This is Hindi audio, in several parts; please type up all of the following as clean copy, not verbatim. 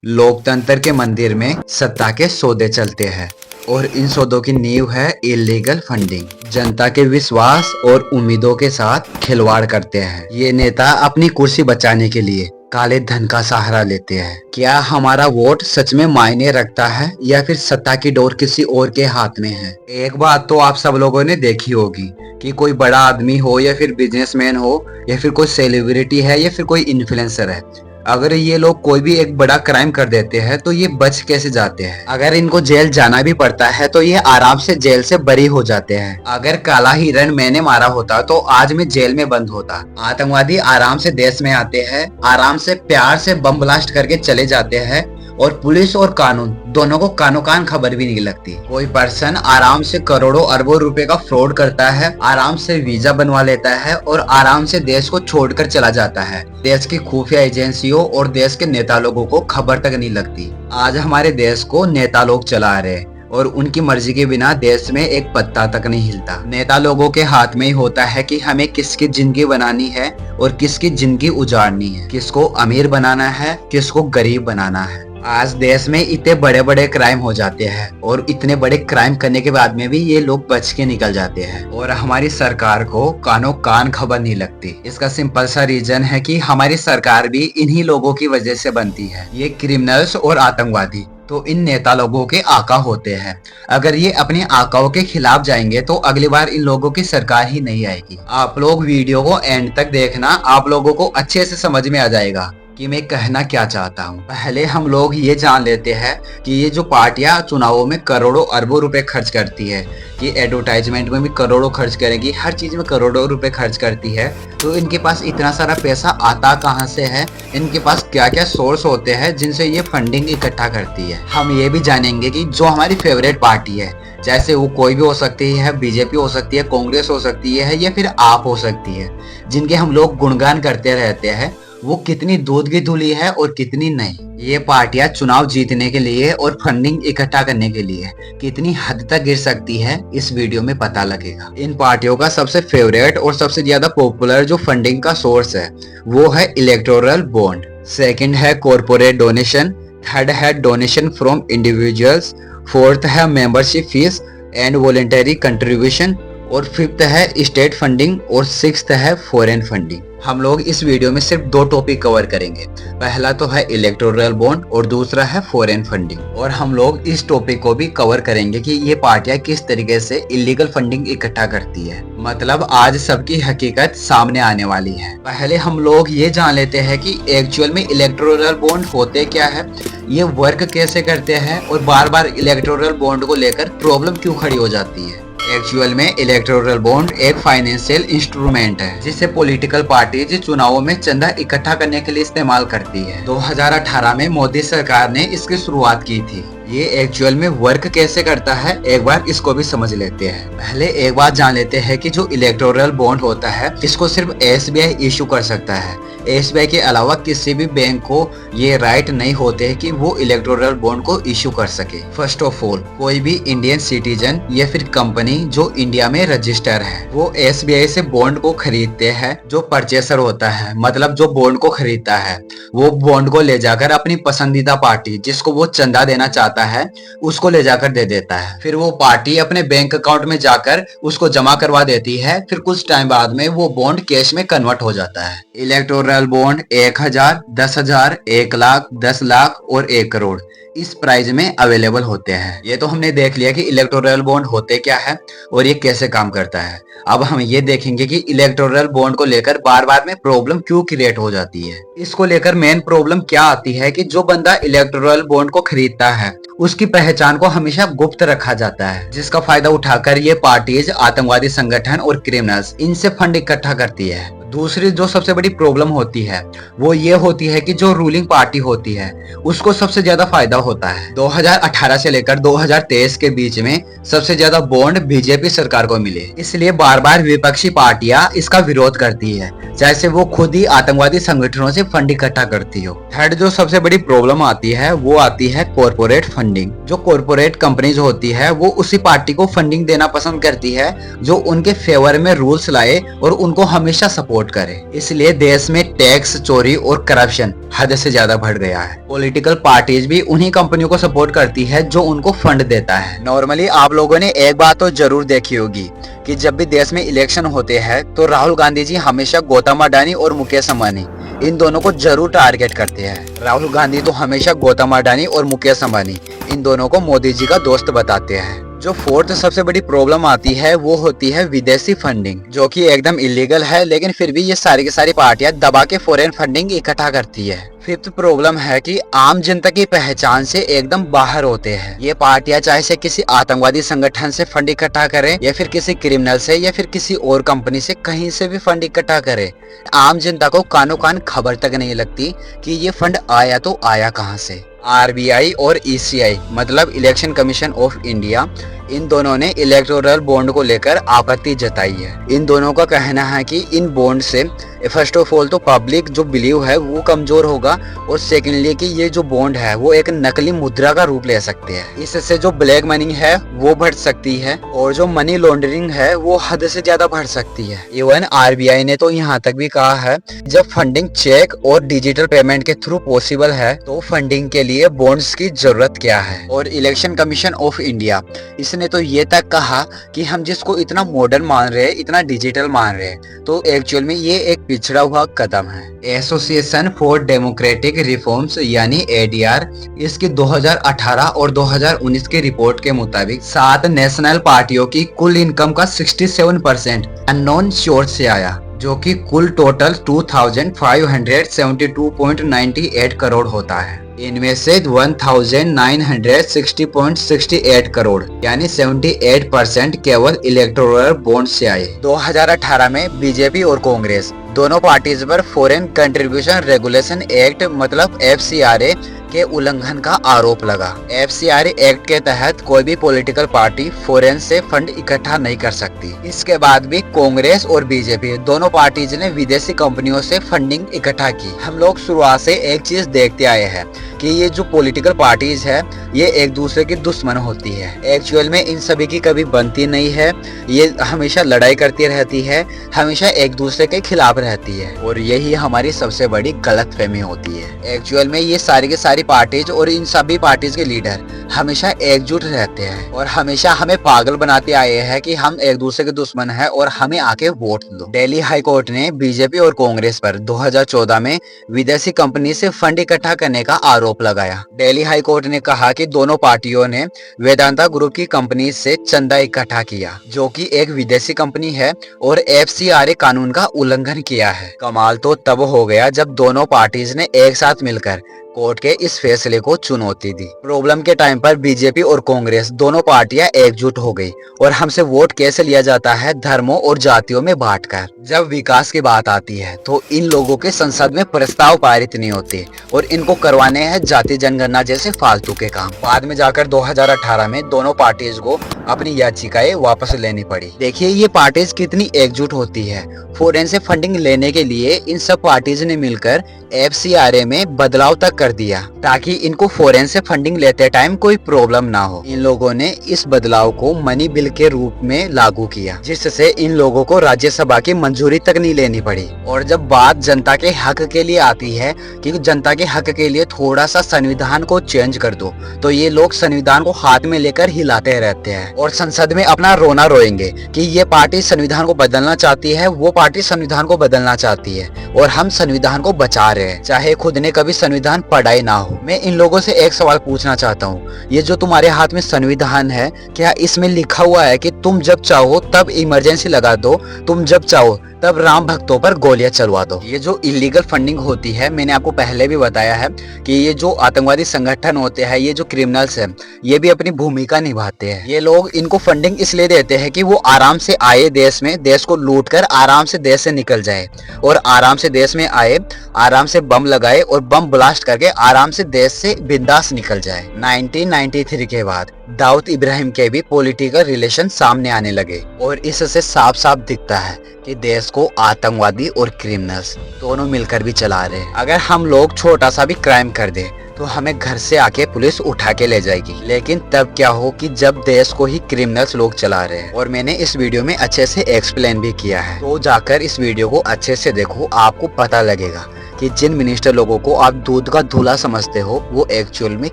लोकतंत्र के मंदिर में सत्ता के सौदे चलते हैं और इन सौदों की नींव है इलीगल फंडिंग। जनता के विश्वास और उम्मीदों के साथ खिलवाड़ करते हैं। ये नेता अपनी कुर्सी बचाने के लिए काले धन का सहारा लेते हैं। क्या हमारा वोट सच में मायने रखता है या फिर सत्ता की डोर किसी और के हाथ में है? एक बात तो आप सब लोगों ने देखी होगी कि कोई बड़ा आदमी हो या फिर बिजनेसमैन हो या फिर कोई सेलिब्रिटी है या फिर कोई इन्फ्लुएंसर है, अगर ये लोग कोई भी एक बड़ा क्राइम कर देते हैं तो ये बच कैसे जाते हैं। अगर इनको जेल जाना भी पड़ता है तो ये आराम से जेल से बरी हो जाते हैं। अगर काला हिरण मैंने मारा होता तो आज मैं जेल में बंद होता। आतंकवादी आराम से देश में आते हैं, आराम से प्यार से बम ब्लास्ट करके चले जाते हैं और पुलिस और कानून दोनों को कानो कान खबर भी नहीं लगती। कोई पर्सन आराम से करोड़ों अरबों रुपए का फ्रॉड करता है, आराम से वीजा बनवा लेता है और आराम से देश को छोड़कर चला जाता है। देश की खुफिया एजेंसियों और देश के नेता लोगों को खबर तक नहीं लगती। आज हमारे देश को नेता लोग चला रहे हैं और उनकी मर्जी के बिना देश में एक पत्ता तक नहीं हिलता। नेता लोगों के हाथ में ही होता है कि हमें किसकी जिंदगी बनानी है और किसकी जिंदगी उजाड़नी है, किसको अमीर बनाना है, किसको गरीब बनाना है। आज देश में इतने बड़े बड़े क्राइम हो जाते हैं और इतने बड़े क्राइम करने के बाद में भी ये लोग बच के निकल जाते हैं और हमारी सरकार को कानो कान खबर नहीं लगती। इसका सिंपल सा रीजन है कि हमारी सरकार भी इन्हीं लोगों की वजह से बनती है। ये क्रिमिनल्स और आतंकवादी तो इन नेता लोगों के आका होते हैं। अगर ये अपने आकाओं के खिलाफ जाएंगे तो अगली बार इन लोगों की सरकार ही नहीं आएगी। आप लोग वीडियो को एंड तक देखना, आप लोगों को अच्छे से समझ में आ जाएगा कि मैं कहना क्या चाहता हूँ। पहले हम लोग ये जान लेते हैं कि ये जो पार्टियां चुनावों में करोड़ों अरबों रुपए खर्च करती है, कि एडवर्टाइजमेंट में भी करोड़ों खर्च करेगी, हर चीज में करोड़ों रुपए खर्च करती है, तो इनके पास इतना सारा पैसा आता कहाँ से है, इनके पास क्या क्या सोर्स होते हैं जिनसे ये फंडिंग इकट्ठा करती है। हम ये भी जानेंगे कि जो हमारी फेवरेट पार्टी है, जैसे वो कोई भी हो सकती है, बीजेपी हो सकती है, कांग्रेस हो सकती है या फिर आप हो सकती है, जिनके हम लोग गुणगान करते रहते हैं, वो कितनी दूध की धुली है और कितनी नहीं। ये पार्टियां चुनाव जीतने के लिए और फंडिंग इकट्ठा करने के लिए कितनी हद तक गिर सकती है, इस वीडियो में पता लगेगा। इन पार्टियों का सबसे फेवरेट और सबसे ज्यादा पॉपुलर जो फंडिंग का सोर्स है वो है इलेक्टोरल बॉन्ड, सेकंड है कॉर्पोरेट डोनेशन, थर्ड है डोनेशन फ्रॉम इंडिविजुअल्स, फोर्थ है membership fees and voluntary contribution और फिफ्थ है स्टेट फंडिंग और सिक्स्थ है फॉरेन फंडिंग। हम लोग इस वीडियो में सिर्फ दो टॉपिक कवर करेंगे। पहला तो है इलेक्टोरल बॉन्ड और दूसरा है फॉरेन फंडिंग। और हम लोग इस टॉपिक को भी कवर करेंगे कि ये पार्टियां किस तरीके से इलीगल फंडिंग इकट्ठा करती है। मतलब आज सबकी हकीकत सामने आने वाली है। पहले हम लोग ये जान लेते हैं कि एक्चुअल में इलेक्टोरल बॉन्ड होते क्या है, ये वर्क कैसे करते हैं और बार बार इलेक्टोरल बॉन्ड को लेकर प्रॉब्लम क्यों खड़ी हो जाती है। एक्चुअल में इलेक्टोरल बॉन्ड एक फाइनेंशियल इंस्ट्रूमेंट है जिसे पॉलिटिकल पार्टीज चुनावों में चंदा इकट्ठा करने के लिए इस्तेमाल करती है। 2018 में मोदी सरकार ने इसकी शुरुआत की थी। ये एक्चुअल में वर्क कैसे करता है, एक बार इसको भी समझ लेते हैं। पहले एक बात जान लेते हैं कि जो इलेक्टोरल बॉन्ड होता है इसको सिर्फ एसबीआई इशू कर सकता है। एसबीआई के अलावा किसी भी बैंक को ये राइट नहीं होते है कि वो इलेक्टोरल बॉन्ड को इशू कर सके। फर्स्ट ऑफ ऑल, कोई भी इंडियन सिटीजन या फिर कंपनी जो इंडिया में रजिस्टर है वो एसबीआई से बॉन्ड को खरीदते हैं। जो परचेसर होता है, मतलब जो बॉन्ड को खरीदता है, वो बॉन्ड को ले जाकर अपनी पसंदीदा पार्टी जिसको वो चंदा देना चाहता है उसको ले जाकर दे देता है। फिर वो पार्टी अपने बैंक अकाउंट में जाकर उसको जमा करवा देती है। फिर कुछ टाइम बाद में वो बॉन्ड कैश में कन्वर्ट हो जाता है। इलेक्टोरल बॉन्ड 1000, 10,000, 1 लाख, 10 लाख और 1 करोड़ इस प्राइस में अवेलेबल होते हैं। ये तो हमने देख लिया कि इलेक्टोरल बॉन्ड होते क्या है और ये कैसे काम करता है। अब हम ये देखेंगे कि इलेक्टोरल बॉन्ड को लेकर बार बार में प्रॉब्लम क्यों क्रिएट हो जाती है। इसको लेकर मेन प्रॉब्लम क्या आती है कि जो बंदा इलेक्टोरल बॉन्ड को खरीदता है उसकी पहचान को हमेशा गुप्त रखा जाता है, जिसका फायदा उठाकर ये पार्टीज, आतंकवादी संगठन और क्रिमिनल्स इनसे फंड इकट्ठा करती है। दूसरी जो सबसे बड़ी प्रॉब्लम होती है वो ये होती है कि जो रूलिंग पार्टी होती है उसको सबसे ज्यादा फायदा होता है। 2018 से लेकर 2023 के बीच में सबसे ज्यादा बॉन्ड बीजेपी सरकार को मिले, इसलिए बार बार विपक्षी पार्टियां इसका विरोध करती है, जैसे वो खुद ही आतंकवादी संगठनों से फंड इकट्ठा करती हो। थर्ड जो सबसे बड़ी प्रॉब्लम आती है वो आती है कॉर्पोरेट फंडिंग। जो कॉर्पोरेट कंपनीज होती है वो उसी पार्टी को फंडिंग देना पसंद करती है जो उनके फेवर में रूल्स लाए और उनको हमेशा सपोर्ट सपोर्ट करे। इसलिए देश में टैक्स चोरी और करप्शन हद से ज्यादा बढ़ गया है। पॉलिटिकल पार्टीज भी उन्हीं कंपनियों को सपोर्ट करती है जो उनको फंड देता है। नॉर्मली आप लोगों ने एक बात तो जरूर देखी होगी कि जब भी देश में इलेक्शन होते हैं तो राहुल गांधी जी हमेशा गौतम अडानी और मुकेश अंबानी इन दोनों को जरूर टारगेट करते हैं। राहुल गांधी तो हमेशा गौतम अडानी और मुकेश अंबानी इन दोनों को मोदी जी का दोस्त बताते हैं। जो फोर्थ सबसे बड़ी प्रॉब्लम आती है वो होती है विदेशी फंडिंग, जो कि एकदम इलीगल है, लेकिन फिर भी ये सारी की सारी पार्टियां दबा के फॉरेन फंडिंग इकट्ठा करती है। फिफ्थ प्रॉब्लम है कि आम जनता की पहचान से एकदम बाहर होते हैं। ये पार्टियां चाहे से किसी आतंकवादी संगठन से फंड इकट्ठा करें या फिर किसी क्रिमिनल से या फिर किसी और कंपनी से कहीं से भी फंड इकट्ठा करें, आम जनता को कानो कान खबर तक नहीं लगती कि ये फंड आया तो आया कहां से। आरबीआई और ईसीआई मतलब इलेक्शन कमीशन ऑफ इंडिया, इन दोनों ने इलेक्टोरल बॉन्ड को लेकर आपत्ति जताई है। इन दोनों का कहना है कि इन बॉन्ड से फर्स्ट ऑफ ऑल तो पब्लिक जो बिलीव है वो कमजोर होगा, और सेकेंडली कि ये जो बॉन्ड है वो एक नकली मुद्रा का रूप ले सकते हैं। इससे जो ब्लैक मनी है वो बढ़ सकती है और जो मनी लॉन्ड्रिंग है वो हद से ज्यादा बढ़ सकती है। इवन आरबीआई ने तो यहाँ तक भी कहा है जब फंडिंग चेक और डिजिटल पेमेंट के थ्रू पॉसिबल है तो फंडिंग के लिए बॉन्ड्स की जरूरत क्या है। और इलेक्शन कमीशन ऑफ इंडिया इसने तो ये तक कहा कि हम जिसको इतना मॉडर्न मान रहे हैं, इतना डिजिटल मान रहे हैं, तो एक्चुअल में ये एक पिछड़ा हुआ कदम है। एसोसिएशन फॉर डेमोक्रेटिक रिफॉर्म्स यानी एडीआर, इसकी 2018 और 2019 की रिपोर्ट के मुताबिक 7 नेशनल पार्टियों की कुल इनकम का 67% अननोन सोर्स से आया, जो कि कुल टोटल 2572.98 करोड़ होता है। इनमें से 1960.68 करोड़ यानी 78% केवल इलेक्टोरल बॉन्ड से आए। 2018 में बीजेपी और कांग्रेस दोनों पार्टीज पर फॉरेन कंट्रीब्यूशन रेगुलेशन एक्ट मतलब FCRA के उल्लंघन का आरोप लगा। FCRA एक्ट के तहत कोई भी पॉलिटिकल पार्टी फॉरेन से फंड इकट्ठा नहीं कर सकती। इसके बाद भी कांग्रेस और बीजेपी दोनों पार्टीज ने विदेशी कंपनियों से फंडिंग इकट्ठा की। हम लोग शुरुआत से एक चीज देखते आए हैं कि ये जो पॉलिटिकल पार्टीज है ये एक दूसरे की दुश्मन होती है। एक्चुअल में इन सभी की कभी बनती नहीं है, ये हमेशा लड़ाई करती रहती है, हमेशा एक दूसरे के खिलाफ रहती है, और यही हमारी सबसे बड़ी गलतफहमी होती है। एक्चुअल में ये सारी के सारी पार्टीज और इन सभी पार्टीज के लीडर हमेशा एकजुट रहते हैं और हमेशा हमें पागल बनाते आए हैं कि हम एक दूसरे के दुश्मन हैं और हमें आके वोट दो। दिल्ली हाई कोर्ट ने बीजेपी और कांग्रेस पर 2014 में विदेशी कंपनी से फंड इकट्ठा करने का आरोप लगाया। दिल्ली हाई कोर्ट ने कहा कि दोनों पार्टियों ने वेदांता ग्रुप की कंपनी से चंदा इकट्ठा किया, जो कि एक विदेशी कंपनी है, और FCRA कानून का उल्लंघन किया है। कमाल तो तब हो गया जब दोनों पार्टीज ने एक साथ मिलकर कोर्ट के इस फैसले को चुनौती दी। प्रॉब्लम के टाइम पर बीजेपी और कांग्रेस दोनों पार्टियां एकजुट हो गई और हमसे वोट कैसे लिया जाता है, धर्मों और जातियों में बांटकर। जब विकास की बात आती है तो इन लोगों के संसद में प्रस्ताव पारित नहीं होते और इनको करवाने हैं जाति जनगणना जैसे फालतू के काम। बाद में जाकर 2018 में दोनों पार्टीज को अपनी याचिकाएं वापस लेनी पड़ी। देखिए ये पार्टीज कितनी एकजुट होती है। फॉरेन से फंडिंग लेने के लिए इन सब पार्टीज ने मिलकर FCRA में बदलाव तक कर दिया ताकि इनको फॉरेन से फंडिंग लेते टाइम कोई प्रॉब्लम ना हो। इन लोगों ने इस बदलाव को मनी बिल के रूप में लागू किया, जिससे इन लोगों को राज्यसभा की मंजूरी तक नहीं लेनी पड़ी। और जब बात जनता के हक के लिए आती है कि जनता के हक के लिए थोड़ा सा संविधान को चेंज कर दो, तो ये लोग संविधान को हाथ में लेकर हिलाते रहते हैं और संसद में अपना रोना रोएंगे कि ये पार्टी संविधान को बदलना चाहती है, वो पार्टी संविधान को बदलना चाहती है और हम संविधान को बचा रहे हैं, चाहे खुद ने कभी संविधान पढ़ा ही ना हो। मैं इन लोगों से एक सवाल पूछना चाहता हूँ, ये जो तुम्हारे हाथ में संविधान है, क्या इसमें लिखा हुआ है कि तुम जब चाहो तब इमरजेंसी लगा दो, तुम जब चाहो तब राम भक्तों पर गोलियां चलवा दो? ये जो इलीगल फंडिंग होती है, मैंने आपको पहले भी बताया है कि ये जो आतंकवादी संगठन होते हैं, ये जो क्रिमिनल्स हैं, ये भी अपनी भूमिका निभाते हैं। ये लोग इनको फंडिंग इसलिए देते हैं कि वो आराम से आए देश में, देश को लूट कर आराम से देश से निकल जाए और आराम से देश में आए, आराम से बम लगाए और बम ब्लास्ट करके आराम से देश से बिंदास निकल जाए। 1993 के बाद दाऊद इब्राहिम के भी पॉलिटिकल रिलेशन सामने आने लगे और इससे साफ साफ दिखता है कि देश को आतंकवादी और क्रिमिनल्स दोनों मिलकर भी चला रहे हैं। अगर हम लोग छोटा सा भी क्राइम कर दे तो हमें घर से आके पुलिस उठा के ले जाएगी। लेकिन तब क्या हो कि जब देश को ही क्रिमिनल्स लोग चला रहे हैं। और मैंने इस वीडियो में अच्छे से एक्सप्लेन भी किया है, तो जाकर इस वीडियो को अच्छे से देखो, आपको पता लगेगा कि जिन मिनिस्टर लोगों को आप दूध का धूला समझते हो वो एक्चुअल में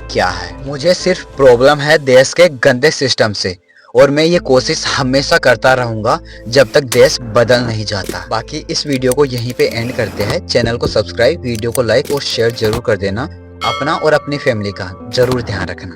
क्या है। मुझे सिर्फ प्रॉब्लम है देश के गंदे सिस्टम से, और मैं ये कोशिश हमेशा करता रहूंगा जब तक देश बदल नहीं जाता। बाकी इस वीडियो को यहीं पे एंड करते हैं। चैनल को सब्सक्राइब, वीडियो को लाइक और शेयर जरूर कर देना। अपना और अपनी फैमिली का जरूर ध्यान रखना।